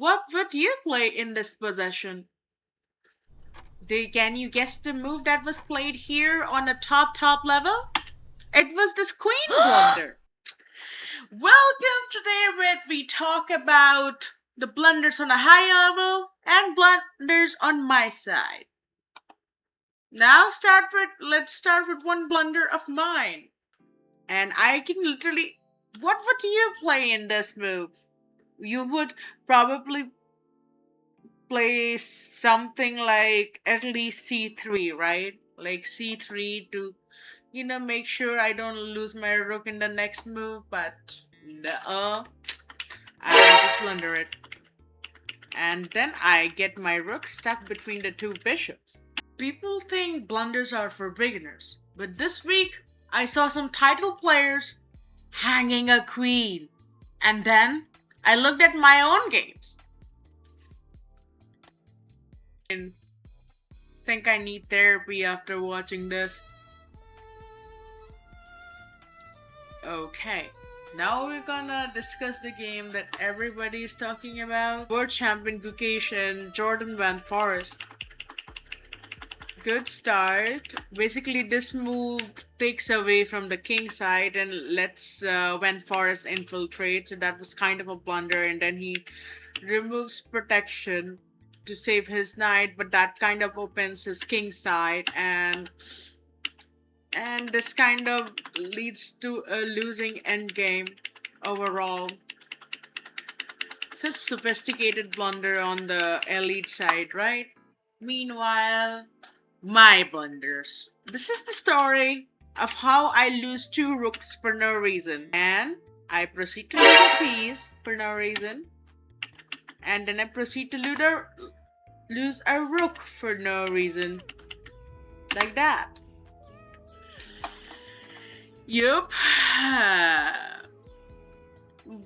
What would you play in this possession? Can you guess the move that was played here on the top level? It was this Queen Blunder. Welcome today where we talk about the blunders on a high level and blunders on my side. Let's start with one blunder of mine. And I can literally what would you play in this move? You would probably play something like at least c3, right? Like c3 to make sure I don't lose my rook in the next move, but no, I just blunder it. And then I get my rook stuck between the two bishops. People think blunders are for beginners, but this week I saw some title players hanging a queen. And then I looked at my own games and think I need therapy after watching this. Okay, now we're gonna discuss the game that everybody is talking about. World Champion Caucasian Jordan Van Forest. Good start. Basically, this move takes away from the king side and lets Van Forest infiltrate. So that was kind of a blunder, and then he removes protection to save his knight, but that kind of opens his king side, and this kind of leads to a losing endgame overall. Such sophisticated blunder on the elite side, right? Meanwhile, my blunders. This is the story of how I lose two rooks for no reason, and I proceed to lose a piece for no reason, and then I proceed to lose a rook for no reason, like that. Yup.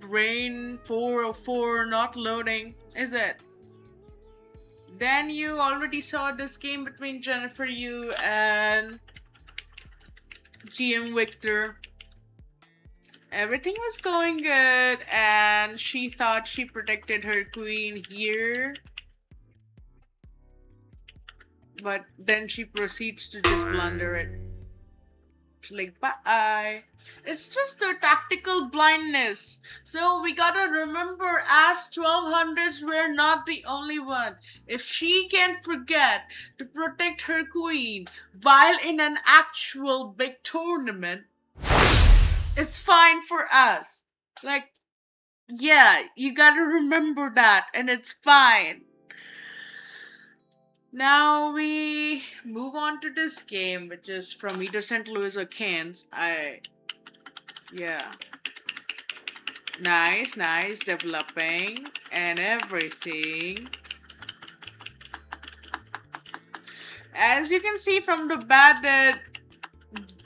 Brain 404 not loading, is it? Then you already saw this game between Jennifer Yu and GM Victor. Everything was going good, and she thought she protected her queen here. But then she proceeds to just blunder it. Like, bye. It's just a tactical blindness. So we gotta remember, as 1200s, we're not the only one. If she can forget to protect her queen while in an actual big tournament, it's fine for us. Like, yeah, you gotta remember that, and it's fine. Now we move on to this game, which is from either St. Louis or Cairns. Yeah. Nice, developing and everything. As you can see from the bat that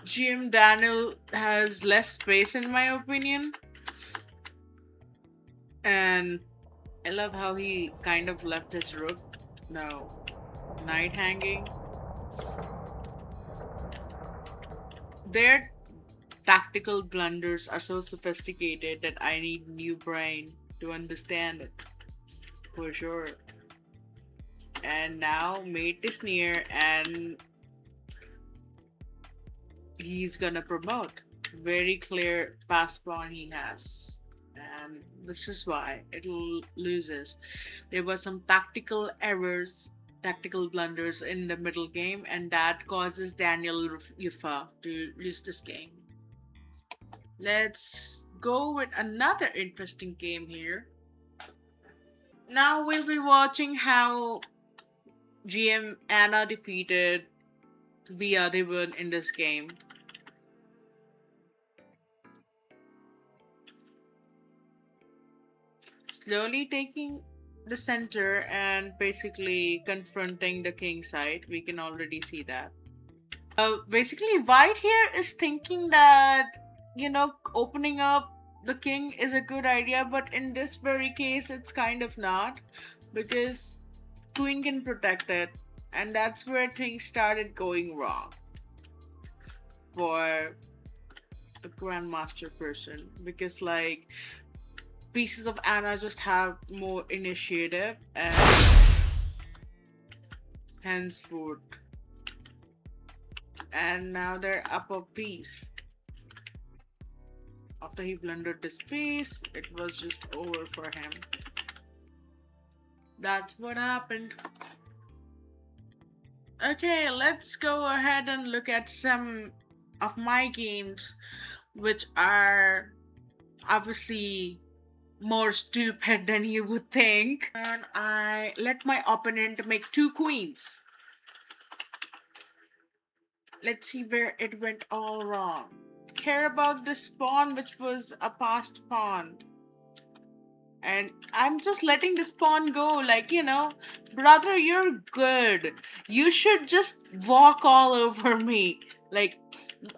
Jim Daniel has less space in my opinion. And I love how he kind of left his rook. No. Knight hanging. Their tactical blunders are so sophisticated that I need new brain to understand it. For sure. And now mate is near and he's gonna promote. Very clear pass pawn he has. And this is why it loses. There were some tactical errors, tactical blunders in the middle game, and that causes Daniel Yufa to lose this game. Let's go with another interesting game here. Now we'll be watching how GM Anna defeated Via Devon in this game. Slowly taking the center and basically confronting the king side. We can already see that. Basically, white here is thinking that, opening up the king is a good idea, but in this very case, it's kind of not, because queen can protect it, and that's where things started going wrong for a grandmaster person, because like pieces of Anna just have more initiative, and henceforth. And now they're up a piece. After he blundered this piece, it was just over for him. That's what happened. Okay, let's go ahead and look at some of my games, which are obviously more stupid than you would think. And I let my opponent make 2 queens. Let's see where it went all wrong. Care about this pawn, which was a passed pawn. And I'm just letting this pawn go, like, brother, you're good. You should just walk all over me. Like,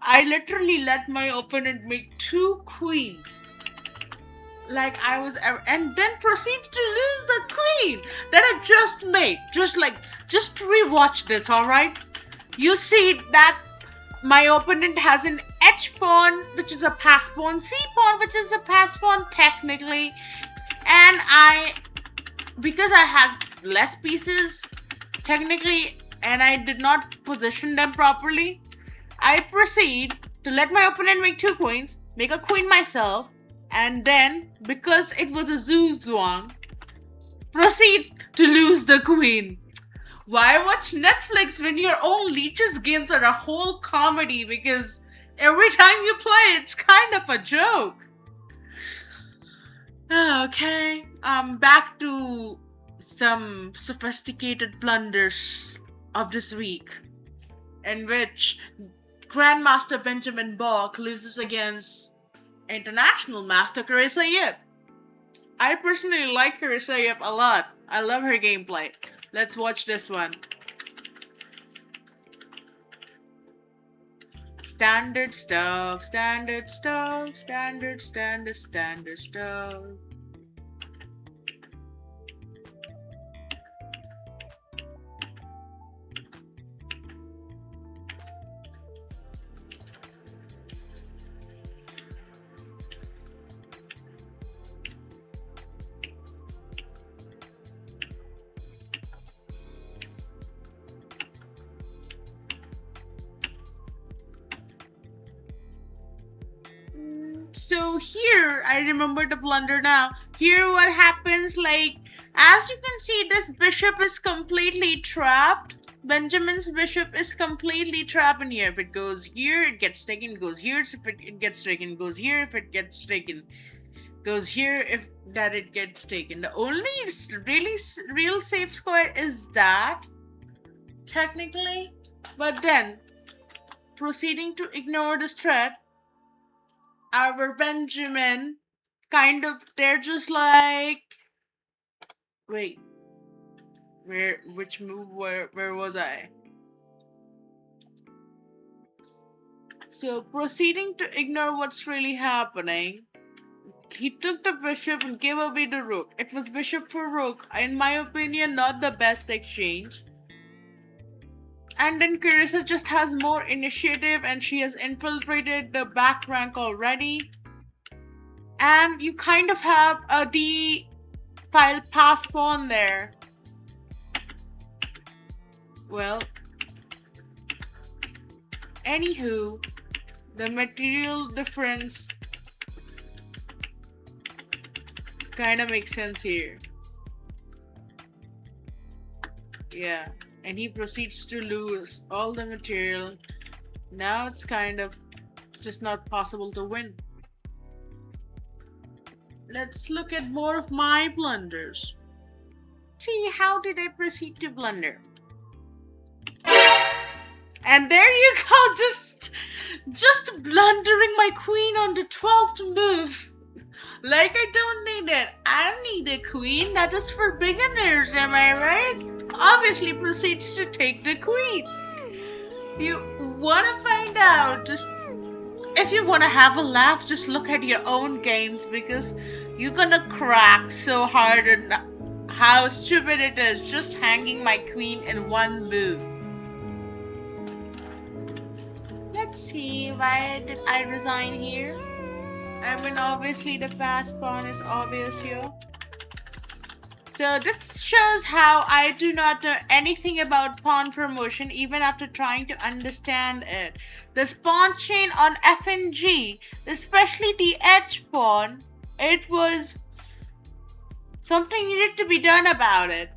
I literally let my opponent make 2 queens. Like I was ever, and then proceeds to lose the queen that I just made. Just rewatch this, alright? You see that my opponent has an H pawn, which is a pass pawn, C pawn, which is a pass pawn technically, and because I have less pieces technically, and I did not position them properly, I proceed to let my opponent make 2 queens, make a queen myself, and then, because it was a zugzwang, proceed to lose the queen. Why watch Netflix when your own leeches games are a whole comedy? Because every time you play, it's kind of a joke. Okay, back to some sophisticated blunders of this week, in which Grandmaster Benjamin Bach loses against International Master Carissa Yip. I personally like Carissa Yip a lot. I love her gameplay. Let's watch this one. Standard stuff, standard stuff, standard stuff. So here, I remember the blunder now. Here what happens, like, as you can see, this bishop is completely trapped. Benjamin's bishop is completely trapped in here. If it goes here, it gets taken, goes here. If it gets taken, goes here. If it gets taken, goes here. If that it gets taken. The only real safe square is that, technically. But then, proceeding to ignore this threat, our Benjamin they're just like, wait, which move, where was I? So proceeding to ignore what's really happening, he took the bishop and gave away the rook. It was bishop for rook, in my opinion, not the best exchange. And then Carissa just has more initiative and she has infiltrated the back rank already. And you kind of have a D-file pass pawn there. Well, anywho, the material difference kind of makes sense here. Yeah, and he proceeds to lose all the material. Now it's kind of just not possible to win. Let's look at more of my blunders. See, how did I proceed to blunder? And there you go, just blundering my queen on the 12th move. Like I don't need it. I don't need a queen. That is for beginners, am I right? Obviously proceeds to take the queen. You wanna find out, if you wanna have a laugh, just look at your own games, because you're gonna crack so hard and how stupid it is just hanging my queen in one move. Let's see, why did I resign here? I mean, obviously the fast pawn is obvious here. So this shows how I do not know anything about pawn promotion even after trying to understand it. The pawn chain on F and G, especially the edge pawn, it was something needed to be done about it.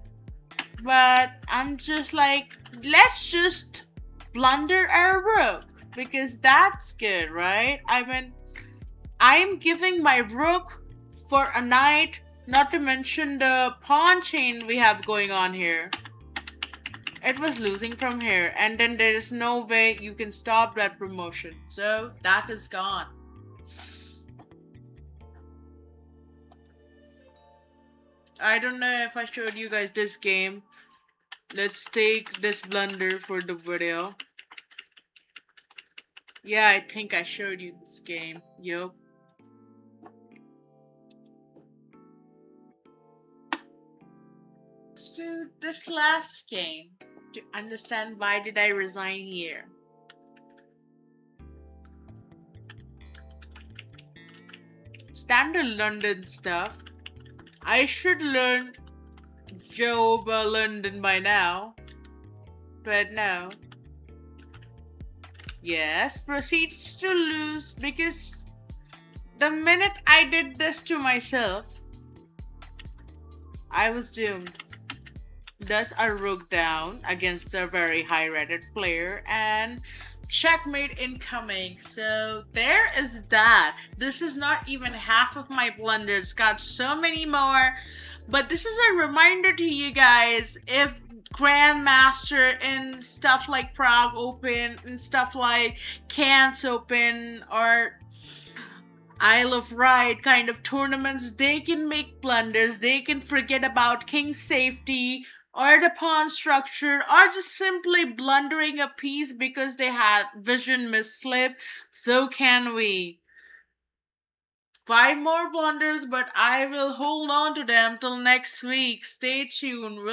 But I'm just like, let's just blunder our rook because that's good, right? I mean, I'm giving my rook for a knight, not to mention the pawn chain we have going on here. It was losing from here, and then there is no way you can stop that promotion. So that is gone. I don't know if I showed you guys this game. Let's take this blunder for the video. Yeah, I think I showed you this game. Yup. Let's do this last game to understand why did I resign here. Standard London stuff. I should learn Joe London by now. But no. Yes, proceeds to lose because the minute I did this to myself, I was doomed. Thus, a rook down against a very high rated player and checkmate incoming. So, there is that. This is not even half of my blunders. Got so many more. But this is a reminder to you guys if Grandmaster and stuff like Prague Open and stuff like Cairns Open or Isle of Wight kind of tournaments, they can make blunders. They can forget about king's safety or the pawn structure or just simply blundering a piece because they had vision misslip. So can we. 5 more blunders, but I will hold on to them till next week. Stay tuned. We'll